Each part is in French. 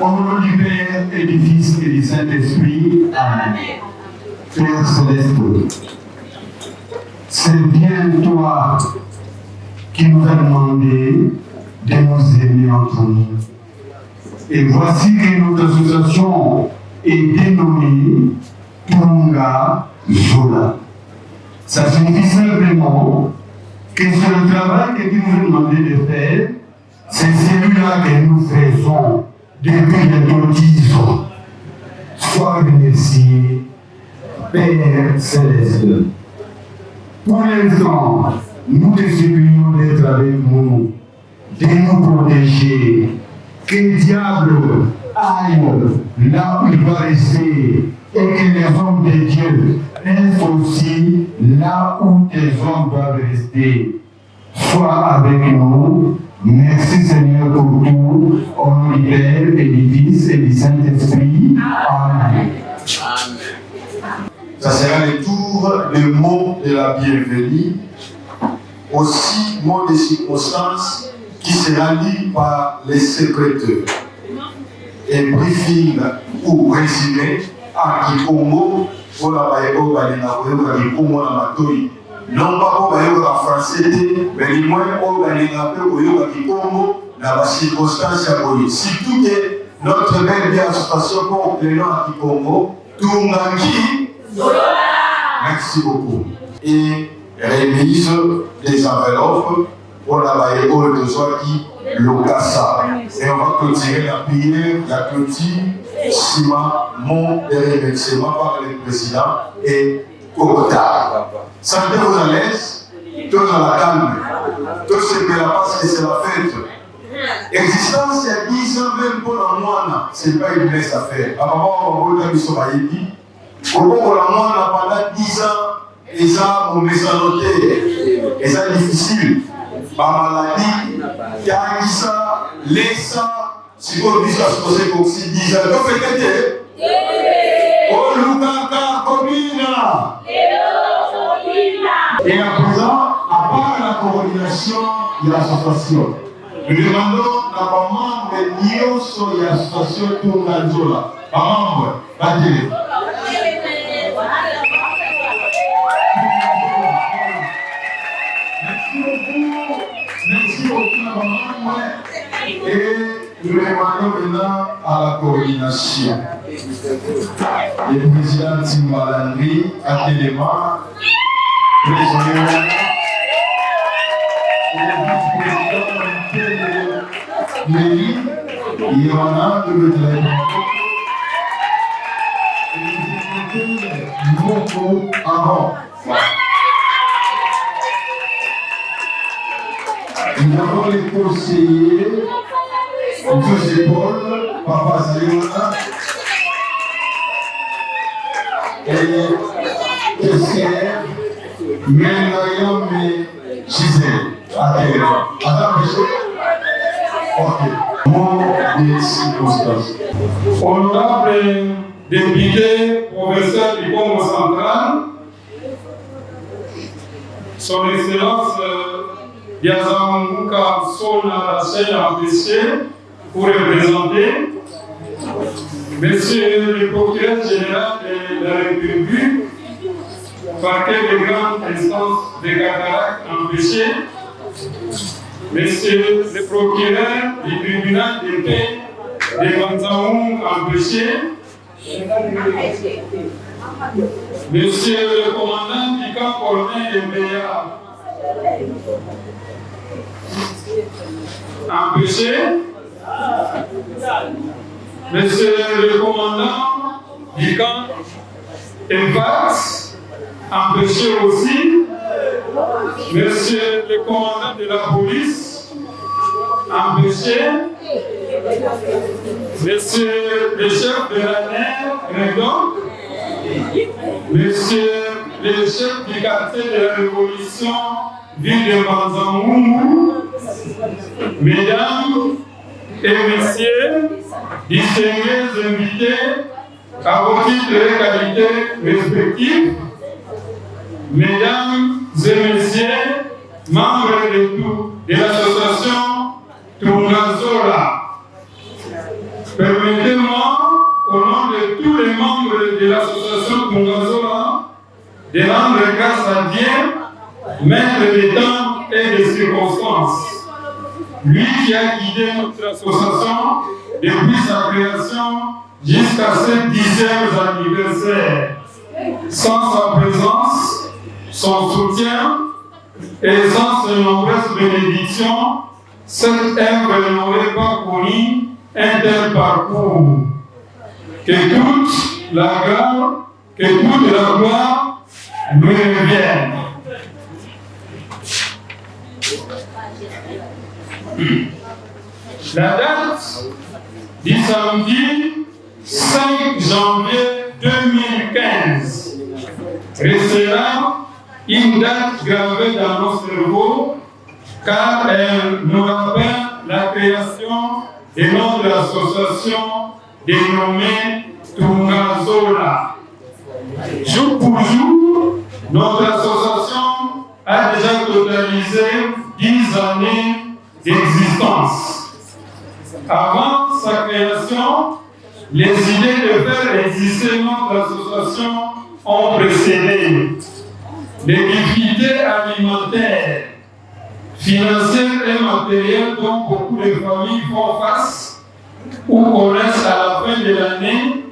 Au nom du Père et du Fils et du Saint-Esprit. Amen. Père Céleste, c'est bien toi qui nous as demandé de nous aimer entre nous. Et voici que notre association est dénommée Tunga Zola. Ça signifie simplement que c'est le travail que tu nous as demandé de faire, c'est celui-là que nous faisons depuis les 10 ans. Sois remercié, Père Céleste. Pour l'instant, nous te supplions d'être avec nous, de nous protéger, que le diable aille là où il va rester et que les hommes de Dieu restent aussi là où tes hommes doivent rester. Sois avec nous. Merci Seigneur pour tout, au nom du Père et du Fils et du Saint-Esprit. Amen. Ça sera le tour de mots de la bienvenue, aussi mots de circonstance qui sera lu par les secrétaires. Un briefing ou résumé à Kikongo pour la Baïko Balina Kikongo na Matoi. Non pas pour la français, mais du moins pour Balina Kikongo dans la circonstance à Boyi. Surtout que notre belle bien association pour le nom à Kikongo, Tungangi. Merci beaucoup. Et remise des enveloppes pour la Baïko de Soaki. Lokasa. Et on va clôturer la prière, la clôture, ciment, mon remerciement par le président et Kokota. Sentez-vous à l'aise, tous dans la calme, tous se préparent parce que c'est la fête. Existence, il y a 10 ans même pour la moine, ce n'est pas une mince affaire. Apparemment, on va vous dire que pour la moine, pendant 10 ans, et ça, on met ça noté, et ça difficile. Par maladie, Yangisa, Lessa, si vous dites à ce que c'est comme si 10 ans, vous faites des Olukaka Komina. Et à présent, à part la coordination de l'association, nous demandons à ma membre de l'association Tunganzola. Ma membre, Badile. Merci beaucoup, maman. Et nous demandons maintenant à la coordination. Le président Timbalandri, actuellement, président et le vice-président de Mélie, il y en a de l'autre. Et le secrétaire Moko avant. Nous avons les conseillers, José Paul, Papa Zayona, et Esther, Mélayam et Gisèle. Attends, monsieur. Ok. Mot des circonstances. Honorable député, professeur du Congo central, Son Excellence Diazanguka Sona Rachel Empêché, pour représenter Monsieur le procureur général de la République, parquet de grande instance de Cataract Empêché, Monsieur le procureur du tribunal de paix de Manzaoum Empêché, Monsieur le commandant du camp colonel de Béa Empêché, Monsieur le commandant du camp Impact Empêché aussi, Monsieur le commandant de la police Empêché, Monsieur le chef de la NER Redon, Monsieur le chef du quartier de la Révolution, ville de Manzaoumou, Mesdames et Messieurs, distingués invités à vos titres de qualité respectifs, Mesdames et Messieurs, membres de l'association Tunganzola, permettez Tungazola de rendre grâce à Dieu, maître des temps et des circonstances. Lui qui a guidé notre association depuis sa création jusqu'à ce 10e anniversaire. Sans sa présence, son soutien et sans ses nombreuses bénédictions, cette œuvre n'aurait pas connu un tel parcours. Que toute la gloire lui revienne. La date du samedi 5 janvier 2015 restera une date gravée dans nos cerveaux car elle nous rappelle la création de notre association dénommée Tungazola. Jour pour jour, notre association a déjà totalisé 10 années d'existence. Avant sa création, les idées de faire exister notre association ont précédé. Les difficultés alimentaires, financières et matérielles dont beaucoup de familles font face ou connaissent à la fin de l'année,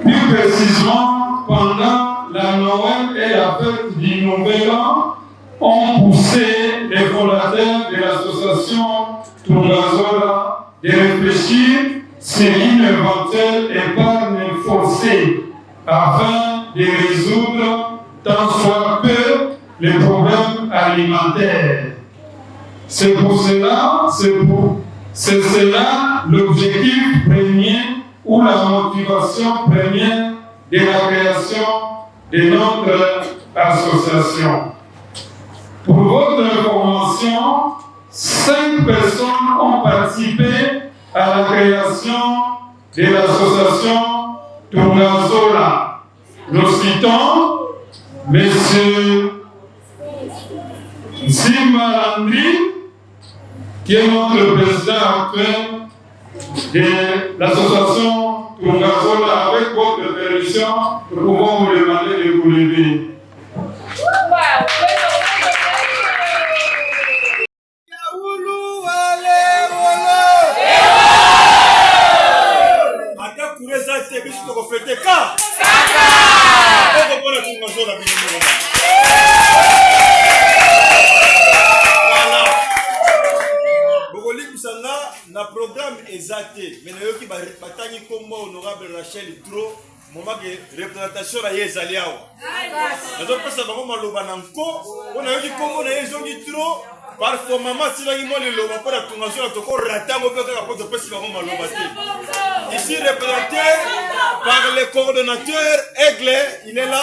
plus précisément pendant la Noël et la fête du Nouvel An, ont poussé les fondateurs de l'association Tungazola de réfléchir sur une éventuelle épargne forcée afin de résoudre tant soit peu les problèmes alimentaires. C'est cela l'objectif premier ou la motivation première de la création de notre association. Pour votre information, 5 personnes ont participé à la création de l'association Tungazola. Nous citons M. Zimalandri, qui est notre président actuel de l'association Tungazola. Avec votre permission, nous pouvons vous demander de vous lever. na programme exacté mais na yoki batangi kombo honorable Rachel Tro moment que représentation na yezali awa nazo pesa bango maloba na nko ona yoki kombo na yezongi Tro parfois maman silaki mo le loba pour la Tungazola toko ratango pe ka po to pesa bango maloba te ici représenté par le coordonnateur Aigle, il est là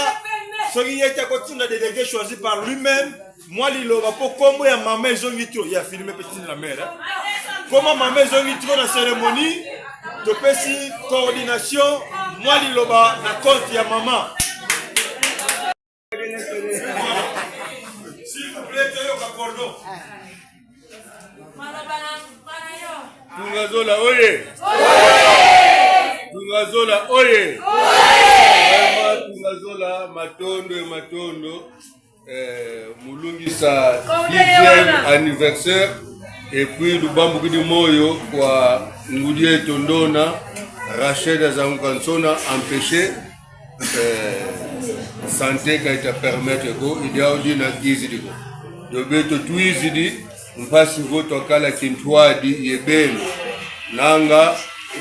soki yeta kotinda délégué choisi par lui-même. Moi, liloba pour kombo ya maman ezongi Tro ya filmé petit la mère. Comment maman ezongi Tro na cérémonie de pesi coordination moi liloba na compte ya maman. S'il vous plaît, tu as cordon. Tungazola oye. Tungazola oye. Vraiment Tungazola matondo. Mulungisa 10e anniversaire et puis Lubambu Kidi Moyo kwa Ngudie Tondona Rachel Azankansona empêché santé qui a permettre ko idiaudi na gizidi ko dobeto tuizidi mpasi voto kala kintwadi yebelo nanga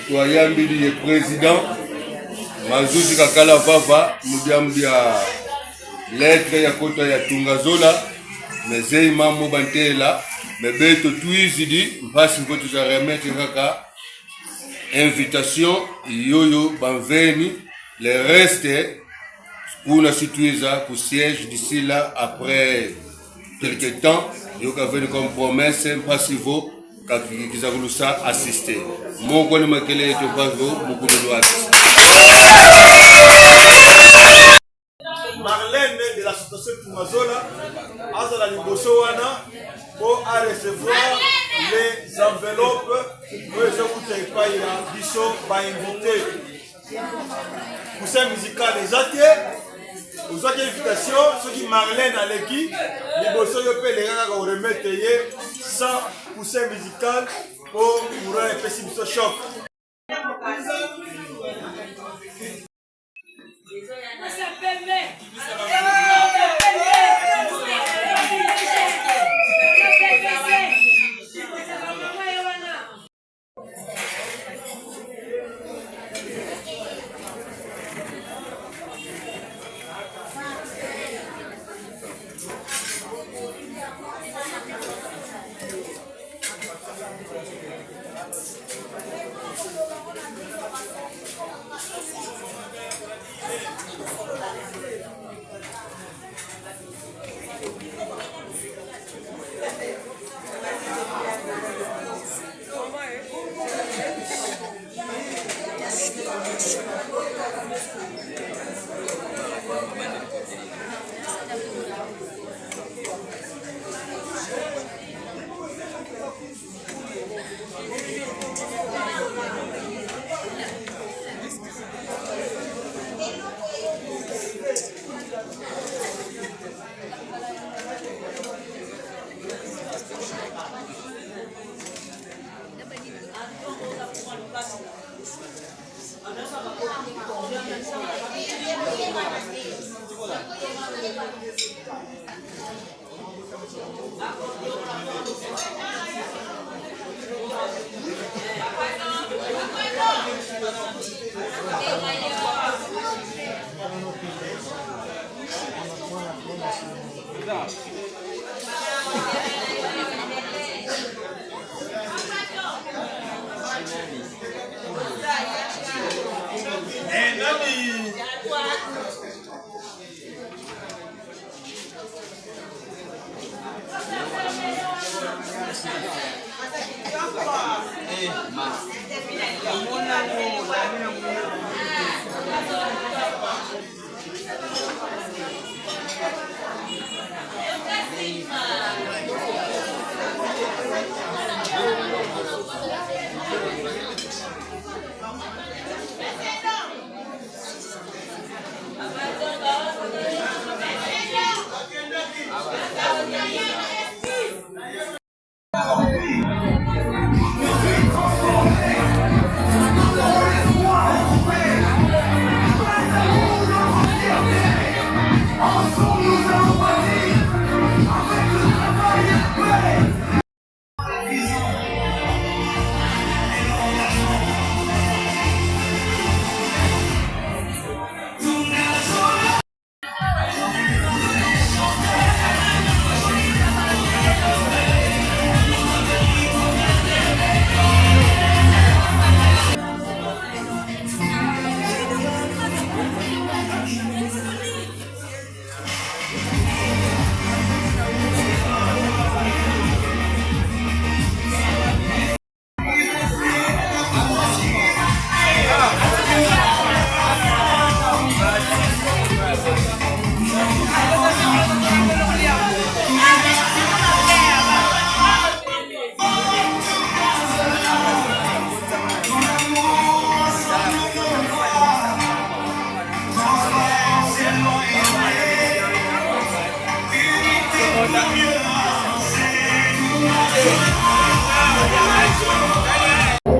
twayambili ye président mazuzi kakala vava mudiamdia lettre ya kota ya Tungazola mezei mamu bantela mebeto tuizidi mpasi voto za remettre kaka invitation yoyo banveni le reste kuna situiza ku siège d'ici là après quelque temps yoka venu comme promesse mpasivo kakizakulusa assister moko ni makele to bazo mukulu wake Marlène de l'association Tungazola azala liboso wana pour recevoir les enveloppes pour les écouter pas ya biso ba invité. Pour musical des athées Vous avez une invitation, ceux qui Marlène à l'équipe, les bossons de paix, les gars qui ont remis sans poussin musical pour un pessimiste choc.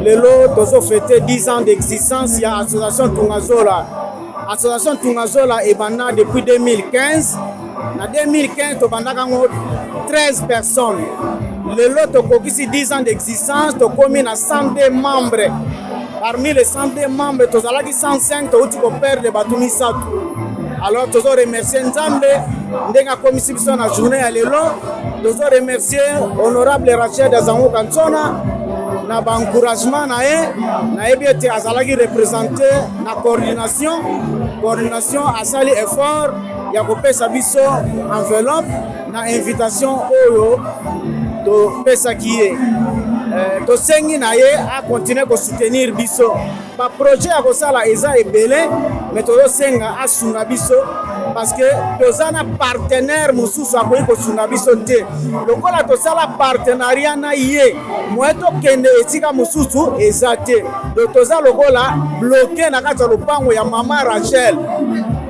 Lelo tozo fêté 10 ans d'existence, il y a l'association Tungazola. L'association Tungazola est bannie depuis 2015. En 2015, on a 13 personnes. Lelo tokokisi 10 ans d'existence, tokomi na 102 membres. Parmi les 102 membres, tozalaki 105 touti ko perdre batu misatu. Alors tozo remercier Nzambe ndenga komisi biso na journée ya lelo. Tozo remercier honorable Rachel Dazango Kansona na ba encouragement na ebiete azalaki représenter na coordination asali effort ya kopesa biso enveloppe na invitation oyo to pesa kiye to sengi na ye a continuer ko soutenir biso ba projet ya kosala eza ebele mais to senga asunga biso parce que tozana partenaire mususu akoyi kosunga biso te lokola tosala partenariat na ye mweto kende etika mususu eza te donc toza lokola bloqué na kati ya lopango ya mama Rachel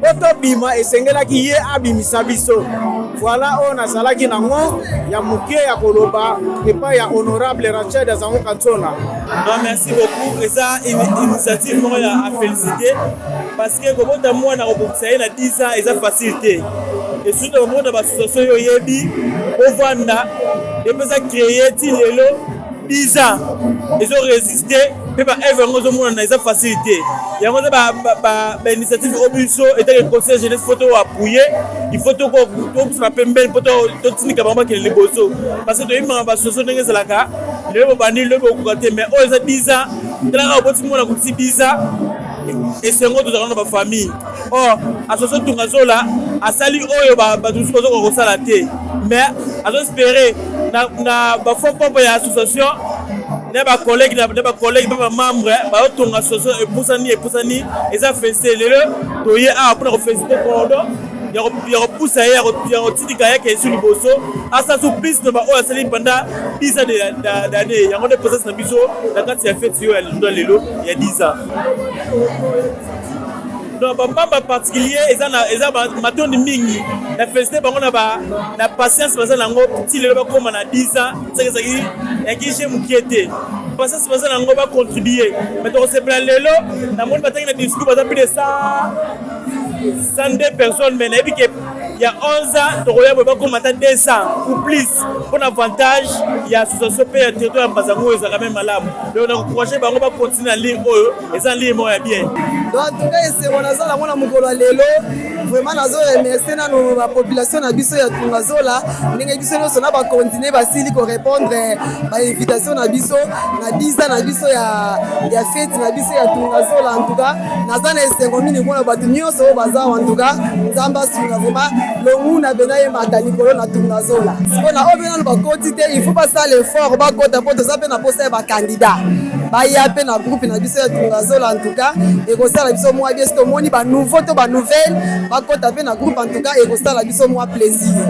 Oto bima esengelaki ye abimisa biso. Voilà on azalaki nango ya mukie ya koloba epa ya honorable Rachel Azango Kantsona. Merci beaucoup. Et ça, une initiative à féliciter parce que comme on a moins na 10 ans, ils ont facilité. Et surtout au monde de l'association Yoyebi, au Vanda, ils peuvent créer 10 ans. Ils ont résisté, mais ils ont facilité. Il y a une initiative au Busso et le conseil jeunesse photo appuyé. Il faut que vous frappez bien pour tout ce qui est les bossos. Parce que les associations sont là, les bandits, les côté, mais ils ont 10 ans. Ils ont 10 ans. Et c'est un autre dans la famille. Or, l'association Tungazola a sali oyo badusu ko sala te. Mais à espérer na ba fond papa ya association ne ba collègue ba membre ba otonga association et poussani et ça fait c'est le toyer a pour féliciter cordon. Il y a repoussé hier il y a petit kayak qui est sur le bosso à sa surprise de ba o sali pendant 10 ans d'années. Il y a un process na biso la quand il a fait sur il y a 10 ans. Donc, en particulier, ils ont maton de mingi. La félicité, la patience, si les gens comme 10 ans, c'est que ça y est, qui était. Parce que c'est ça qu'on va contribuer. Mais on se plaint les lots, dans le matin, il y a des discours, plus de 102 personnes, mais il y a 11 ans, on va commenter 200 ou plus. Pour l'avantage, il y a l'association pays territoire en Bazango, ils sont quand même malades. Donc, on a encouragé, on va continuer à lire et ça lire bien. Donc, en tout cas, c'est mon azala, mon amour lelo. Vraiment, nazo remercier la population na biso ya Tungazola. Ndenge biso no sona ba continuer ba sili ko répondre ba invitation na biso na 10 ans na biso ya fête na biso ya Tungazola. En tout cas, nazana esengo mini ko na batu nyonso baza en tout cas, nzamba sunga vraiment longu na bena ye matani kolo na Tungazola. Siko na obena ba quantité, il faut pas ça l'effort ba kota poto za pe na poster ba candidat. Ba ya pe na groupe na biso ya Tungazola en tout cas et ko ça la biso moi bien sto moni ba nouveau to ba nouvelle ba kota pe na groupe en tout cas et ko ça la biso moi plaisir.